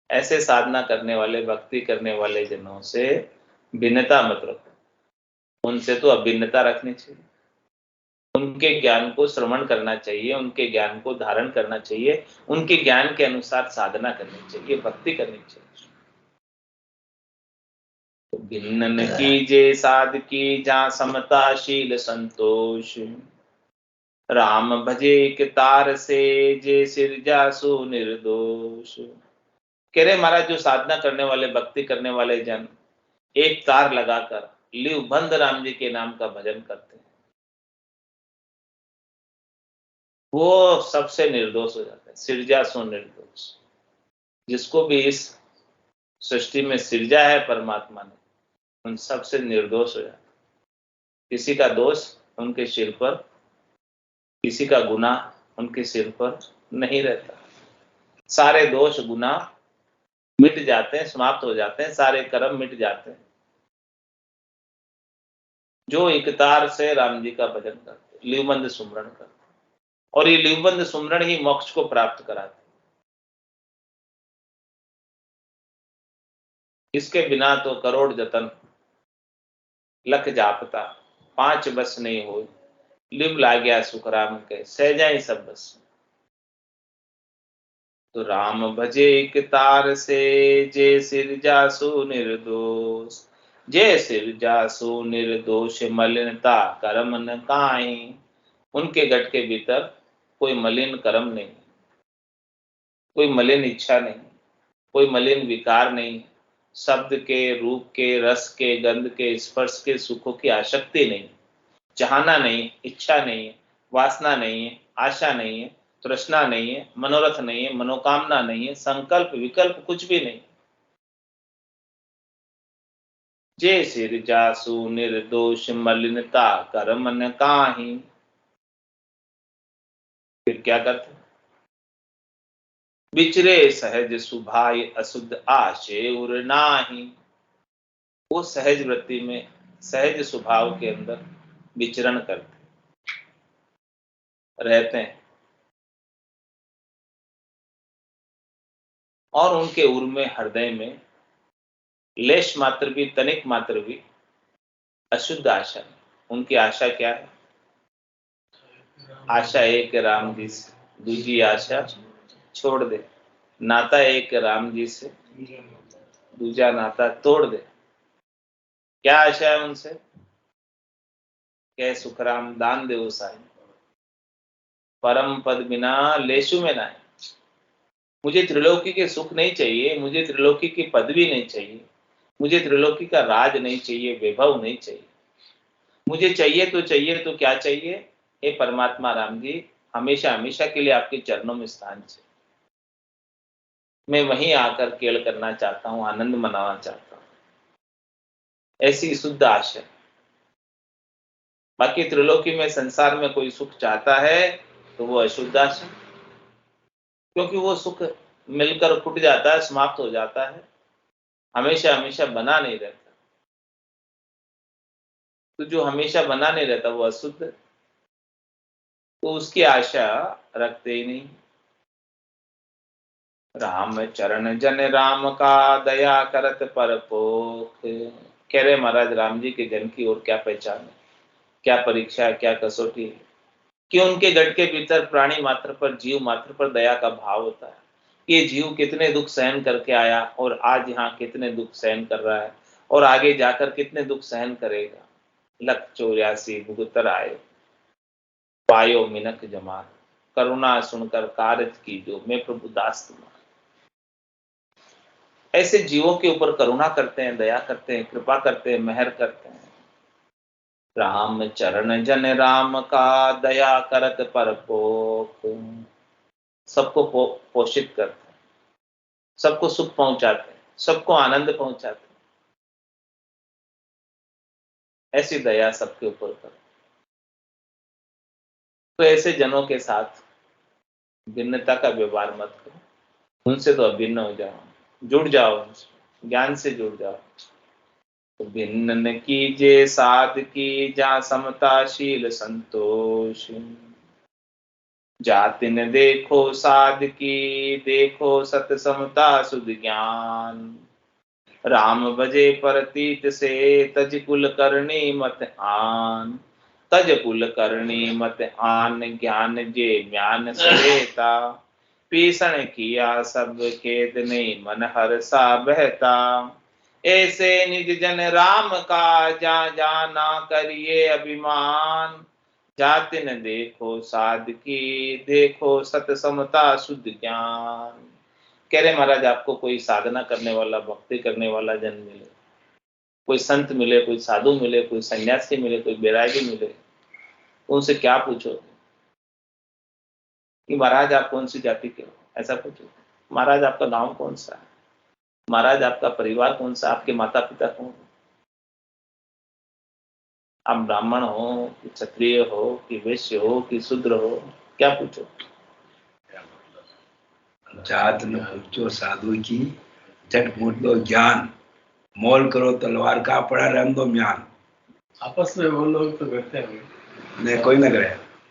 ऐसे साधना करने वाले, भक्ति करने वाले जनों से भिन्नता मत रखो, उनसे तो अभिन्नता रखनी चाहिए। उनके ज्ञान को श्रवण करना चाहिए, उनके ज्ञान को धारण करना चाहिए, उनके ज्ञान के अनुसार साधना करनी चाहिए, भक्ति करनी चाहिए। तो भिन्न न कीजे साधकी जहाँ समताशील संतोष, राम भजे एक तार से जे सिरजा सो निर्दोष। कह रहे महाराज, जो साधना करने वाले, भक्ति करने वाले जन एक तार लगाकर लिव बंद राम जी के नाम का भजन करते हैं, वो सबसे निर्दोष हो जाता है। सिरजा सो निर्दोष, जिसको भी इस सृष्टि में सिरजा है परमात्मा ने, उन सबसे निर्दोष हो जाता है। किसी का दोष उनके सिर पर, किसी का गुनाह उनके सिर पर नहीं रहता। सारे दोष गुनाह मिट जाते हैं, समाप्त हो जाते हैं, सारे कर्म मिट जाते हैं जो एक तार से राम जी का भजन करते, लिवबंद सुमरण करते। और ये लिवबंद सुमरण ही मोक्ष को प्राप्त कराते। इसके बिना तो करोड़ जतन लख जापता, 5 बस नहीं हो, लिव ला गया सुख राम के, सहजा ही सब बस। तो राम भजे एक तार से जे सिरजा सो निर्दोष, जे सिरजा सो निर्दोष मलिनता कर्म न काई। उनके गट के भीतर कोई मलिन कर्म नहीं, कोई मलिन इच्छा नहीं, कोई मलिन विकार नहीं, शब्द के, रूप के, रस के, गंध के, स्पर्श के सुखों की आसक्ति नहीं, चाहना नहीं, इच्छा नहीं है, वासना नहीं है, आशा नहीं है, तृष्णा नहीं है, मनोरथ नहीं है, मनोकामना नहीं है, संकल्प विकल्प कुछ भी नहीं। जे सिरजासु निर्दोष मलिनता कर्म न काहि। फिर क्या करते? विचरे सहज सुभाय अशुद्ध आशे उर नाही। वो सहज वृत्ति में, सहज स्वभाव के अंदर विचरण करते रहते हैं, और उनके उर में, हृदय में लेश मात्र भी, तनिक मात्र भी अशुद्ध आशा। उनकी आशा क्या है? आशा एक राम जी से, दूसरी आशा छोड़ दे। नाता एक राम जी से, दूसरा नाता तोड़ दे। क्या आशा है उनसे? कह सुखराम दान दे साई, परम पद बिना लेशु में नाय। मुझे त्रिलोकी के सुख नहीं चाहिए, मुझे त्रिलोकी की पदवी नहीं चाहिए, मुझे त्रिलोकी का राज नहीं चाहिए, वैभव नहीं चाहिए। मुझे चाहिए तो क्या चाहिए? हे परमात्मा राम जी, हमेशा हमेशा के लिए आपके चरणों में स्थान चाहिए। मैं वहीं आकर केल करना चाहता हूं, आनंद मनाना चाहता हूं। ऐसी शुद्ध आशा। बाकी त्रिलोकी में, संसार में कोई सुख चाहता है तो वो अशुद्ध आशा, क्योंकि वो सुख मिलकर फूट जाता है, समाप्त हो जाता है, हमेशा हमेशा बना नहीं रहता। तो जो हमेशा बना नहीं रहता वो अशुद्ध, तो उसकी आशा रखते ही नहीं। राम चरण जन राम का दया करत परपोख। कह रहे महाराज, राम जी के जन की और क्या पहचान है, क्या परीक्षा है, क्या कसौटी है कि उनके गढ़ के भीतर प्राणी मात्र पर, जीव मात्र पर दया का भाव होता है। ये जीव कितने दुख सहन करके आया और आज यहाँ कितने दुख सहन कर रहा है, और आगे जाकर कितने दुख सहन करेगा। 184 भुगतर आए, पायो मिनक जमार, करुणा सुनकर कारज की जो, मैं प्रभु दास तुम्हारा। ऐसे जीवों के ऊपर करुणा करते हैं, दया करते हैं, कृपा करते हैं, मेहर करते हैं। राम चरण जन राम का दया करत परपोख। सबको पोषित करते हैं, सबको सुख पहुंचाते हैं, सबको आनंद पहुंचाते हैं। ऐसी दया सबके ऊपर कर। तो ऐसे जनों के साथ भिन्नता का व्यवहार मत करो, उनसे तो अभिन्न हो जाओ, जुड़ जाओ, उनसे ज्ञान से जुड़ जाओ। तो भिन्न न कीजे साध की जहाँ समताशील संतोष। जाति न देखो साधकी, देखो सत समता सुध ज्ञान। राम भजे परतीत से, तज कुल करनी मत आन। तज कुल करनी मत आन, ज्ञान जे ज्ञान सहेता। पीसण किया सब खेद नहीं, मन हर्षा बहता। ऐसे निज जन राम का, जा जाना करिए अभिमान। जाति न देखो साधकी, देखो सत समता शुद्ध ज्ञान। कह रहे महाराज, आपको कोई साधना करने वाला, भक्ति करने वाला जन मिले, कोई संत मिले, कोई साधु मिले, कोई सन्यासी मिले, कोई बैरागी मिले, तो उनसे क्या पूछो कि महाराज आप कौन सी जाति के हो, ऐसा पूछो। महाराज आपका गांव कौन सा है, महाराज आपका परिवार कौन सा, आपके माता पिता कौन, आप ब्राह्मण हो कि क्षत्रिय हो कि वैश्य हो कि शूद्र हो, क्या पूछो। जात न पूछो साधु की, झट मूठ दो ज्ञान। मोल करो तलवार का, पड़ा रहने दो म्यान। आपस में वो लोग तो करते हैं नहीं, कोई ना करे।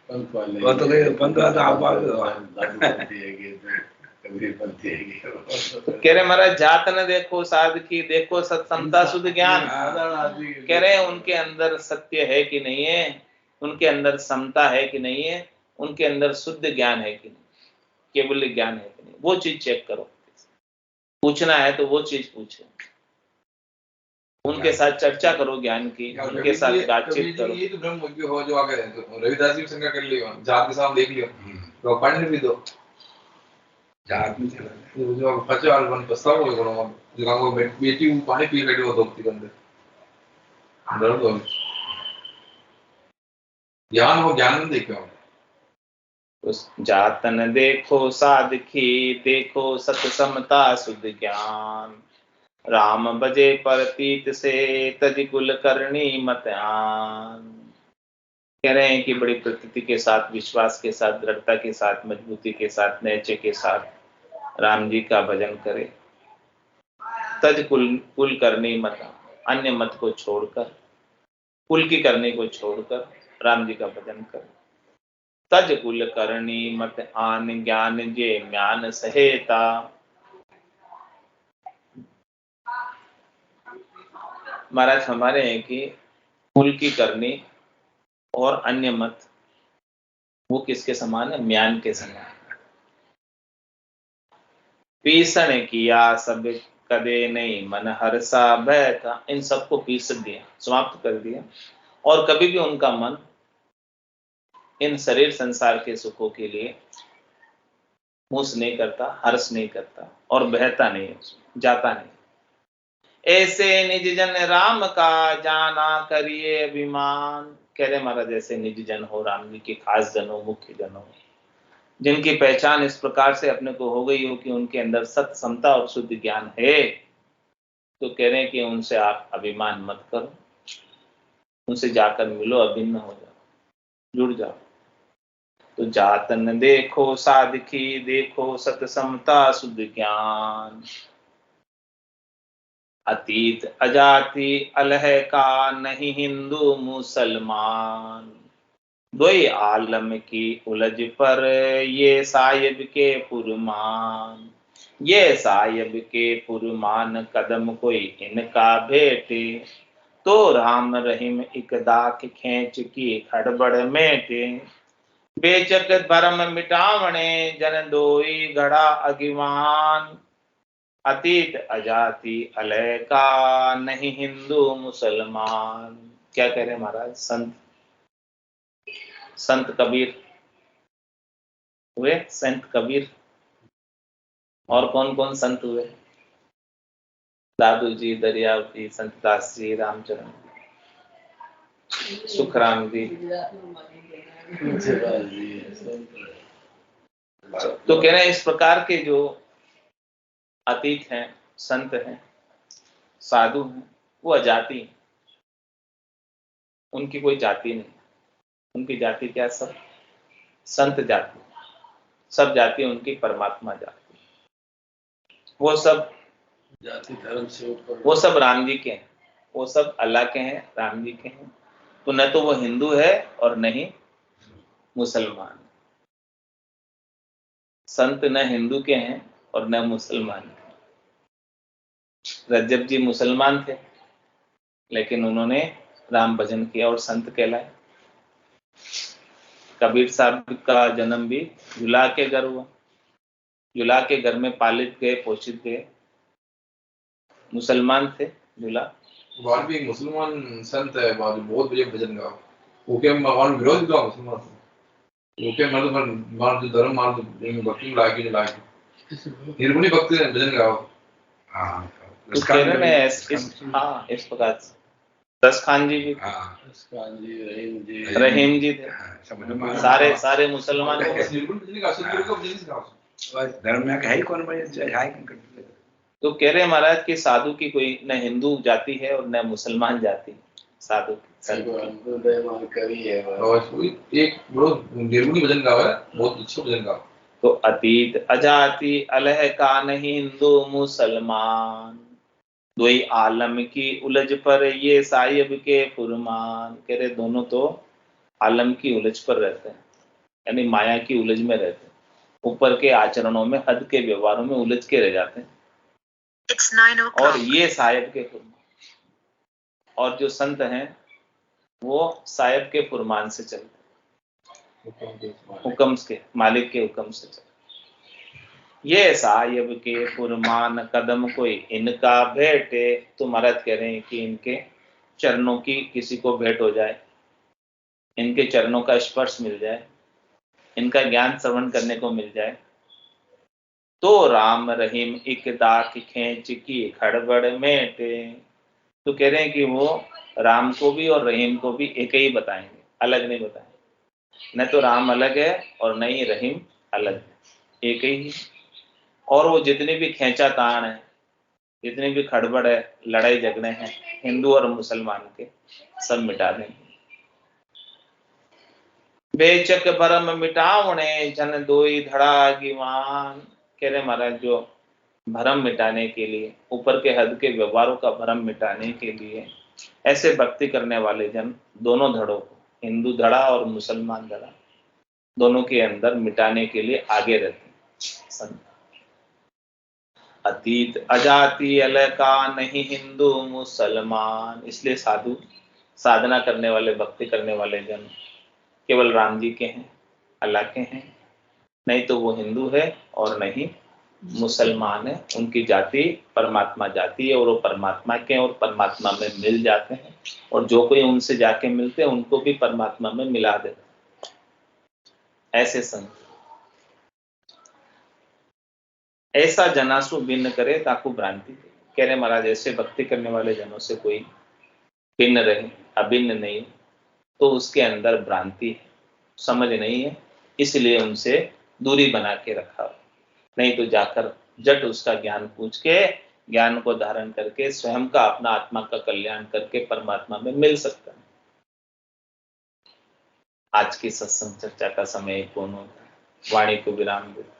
पंत वाले, वो तो कहे पंत वाला तो आप दादूपंथी है ये, कबीरपंथी है ये। कह रहे महाराज, जात न देखो साधकी, देखो सत्समता शुद्ध ज्ञान। कह रहे हैं उनके अंदर सत्य है कि नहीं है, उनके अंदर समता है कि नहीं है, उनके अंदर शुद्ध ज्ञान है कि नहीं, केवल ज्ञान है कि नहीं, वो चीज चेक करो। पूछना है तो वो चीज पूछो, उनके साथ चर्चा करो ज्ञान की, उनके साथ बातचीत करो। ये तो ब्रह्म ज्ञ हो जो आगे तो रविदास जी भी शंका कर लियो, जात के सामने देख लियो, तो पढ़ने भी दो। जात में चला ये जो पचाल बन पस्ताव हो गयो, जो गांव में बेटी वो पानी पी रही हो दोस्ती के अंदर डर दो। ज्ञान हो, ज्ञान में देखो। उस जात न देखो साधकी, देखो सत समता शुद्ध ज्ञान। राम भजे परतीत से, तज कुल करनी मत आन। कह रहे हैं कि बड़ी प्रतीति के साथ, विश्वास के साथ, दृढ़ता के साथ, मजबूती के साथ, नैचे के साथ राम जी का भजन करे। तज कुल करनी मत आन, अन्य मत को छोड़कर, कुल की करनी को छोड़कर राम जी का भजन करे। तज कुल करनी मत आन, ज्ञान जे ज्ञान सहेता। महाराज हमारे हैं कि कुल की करनी और अन्य मत, वो किसके समान है, म्यान के समान। पीसण किया सब कदे नहीं, मन हर्षा बहता। इन सबको पीस दिया, समाप्त कर दिया, और कभी भी उनका मन इन शरीर संसार के सुखों के लिए मूस नहीं करता, हर्ष नहीं करता, और बहता नहीं, जाता नहीं। ऐसे निज जन राम का, जाना करिए अभिमान। कह रहे महाराज, ऐसे निज जन हो, राम जी के खास जन हो, मुख्य जन हो, जिनकी पहचान इस प्रकार से अपने को हो गई हो कि उनके अंदर सत्य, समता और शुद्ध ज्ञान है, तो कह रहे हैं कि उनसे आप अभिमान मत करो, उनसे जाकर मिलो, अभिन्न हो जाओ, जुड़ जाओ। तो जात न देखो साधकी, देखो सत समता शुद्ध ज्ञान। अतीत अजाति अलह का, नहीं हिंदू मुसलमान। दोई आलम की उलझ पर, ये साहिब के पुरमान। ये साहिब के पुरमान, कदम कोई इनका भेटे। तो राम रहीम इकदाक खींच की, खड़बड़ मेटे। बेचक भरम मिटावणे, जन दोई घड़ा अगिवान। अतीत अजाति अलय का, नहीं हिंदू मुसलमान। क्या कह रहे हैं महाराज, संत कबीर हुए, संत कबीर, और कौन कौन संत हुए, दादू जी, दरियावती, संत दास जी, रामचरण, सुखराम जी। तो कह रहे हैं इस प्रकार के जो अतीत हैं, संत हैं, साधु हैं, वो अजाति हैं, उनकी कोई जाति नहीं, उनकी जाति क्या, सब संत जाति, सब जाति उनकी परमात्मा जाति, वो सब जाति धर्म से ऊपर, वो सब राम जी के हैं, वो सब अल्लाह के हैं, राम जी के हैं। तो न तो वो हिंदू है और न ही मुसलमान। संत न हिंदू के हैं और न मुसलमान के। रज्जब जी मुसलमान थे, लेकिन उन्होंने राम भजन किया और संत कहलाए। कबीर साहब का जन्म भी जुला के घर हुआ, जुला के घर में पालित गए, पोषित गए, मुसलमान थे जुला। वहाँ भी एक मुसलमान संत है, वहाँ बहुत बढ़िया भजन गाओ। वो क्या वहाँ विरोध गाओ मुसलमान से, वो क्या मतलब वहाँ जो धर्म मान भक्ति में लाके निर्गुणी भक्ति भजन गाओ। हाँ तो कह रहे हैं इस प्रकार से दस खान जी भी, रहीम जी थे, सारे मुसलमान धर्म में है ही कौन भाई। तो कह रहे महाराज कि साधु की कोई न हिंदू जाति है और न मुसलमान जाति, साधु कवि है और एक बहुत निर्गुणी भजन गाओ है, बहुत अच्छा भजन गाओ। तो अतीत अजाति अलह का नहीं हिंदू मुसलमान, दोई आलम की उलझ पर ये साहिब के फुरमान। कह रहे दोनों तो आलम की उलझ पर रहते हैं, यानी माया की उलझ में रहते हैं, ऊपर के आचरणों में, हद के व्यवहारों में उलझ के रह जाते हैं। और ये साहिब के फुरमान, और जो संत हैं वो साहिब के फुरमान से चलते, हुक्म के मालिक के हुक्म से चलते। ये साहिब के फुरमान कदम कोई इनका भेंटे। तो महाराज कह रहे हैं कि इनके चरणों की किसी को भेंट हो जाए, इनके चरणों का स्पर्श मिल जाए, इनका ज्ञान श्रवण करने को मिल जाए, तो राम रहीम एक दाख खींच की खड़बड़ मेटे। तो कह रहे हैं कि वो राम को भी और रहीम को भी एक ही बताएंगे, अलग नहीं बताएंगे। न तो राम अलग है और न ही रहीम अलग है, एक ही। और वो जितने भी खींचा ताण है, जितने भी खड़बड़ है, लड़ाई झगड़े हैं हिंदू और मुसलमान के, सब मिटा देंगे। बेचक भरम मिटावणे जन दोई धड़ा गिवान। कह रहे महाराज जो भरम मिटाने के लिए, ऊपर के हद के व्यवहारों का भरम मिटाने के लिए ऐसे भक्ति करने वाले जन दोनों धड़ों को, हिंदू धड़ा और मुसलमान धड़ा, दोनों के अंदर मिटाने के लिए आगे रहते हैं। अतीत अजाति अलका नहीं हिंदू मुसलमान। इसलिए साधु, साधना करने वाले, भक्ति करने वाले जन केवल राम जी के हैं, अल्लाह के हैं, नहीं तो वो हिंदू है और नहीं मुसलमान है। उनकी जाति परमात्मा जाति है और वो परमात्मा के हैं और परमात्मा में मिल जाते हैं, और जो कोई उनसे जाके मिलते हैं उनको भी परमात्मा में मिला देते हैं। ऐसे संत ऐसा जनासु भिन्न करे ताकू भ्रांति। कह रहे महाराज ऐसे भक्ति करने वाले जनों से कोई भिन्न रहे, अभिन्न नहीं, तो उसके अंदर भ्रांति है, समझ नहीं है, इसलिए उनसे दूरी बना के रखा। नहीं तो जाकर जट उसका ज्ञान पूछ के, ज्ञान को धारण करके स्वयं का, अपना आत्मा का कल्याण करके परमात्मा में मिल सकता है। आज की सत्संग चर्चा का समय कौन होता है, वाणी को विराम देते।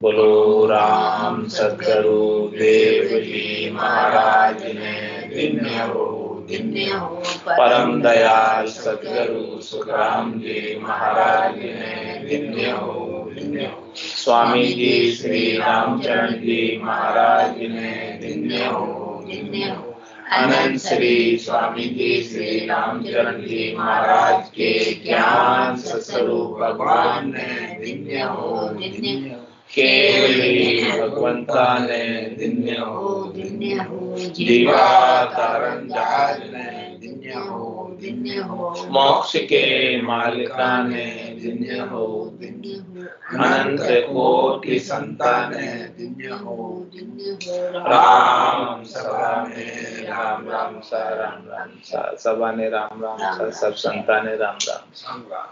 बोलो राम सद्गुरु देव जी महाराज ने धन्य हो, परम दयाल सद्गुरु सुखराम जी महाराज ने धन्य हो, स्वामी जी श्री रामचरण जी महाराज ने धन्य हो, अनंत श्री स्वामी जी श्री रामचरण जी महाराज के ज्ञान सत्स्वरूप भगवान ने धन्य हो, केवली भगवंता ने धन्य हो, जीवावतारण जहाज ने धन्य हो, मोक्ष के मालिका ने धन्य हो, अनंत कोटि संतान ने धन्य हो, राम सभा में राम राम सा, राम राम सा, सभा ने राम राम सा, सब संतान राम राम सा।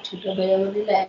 छोटा भैया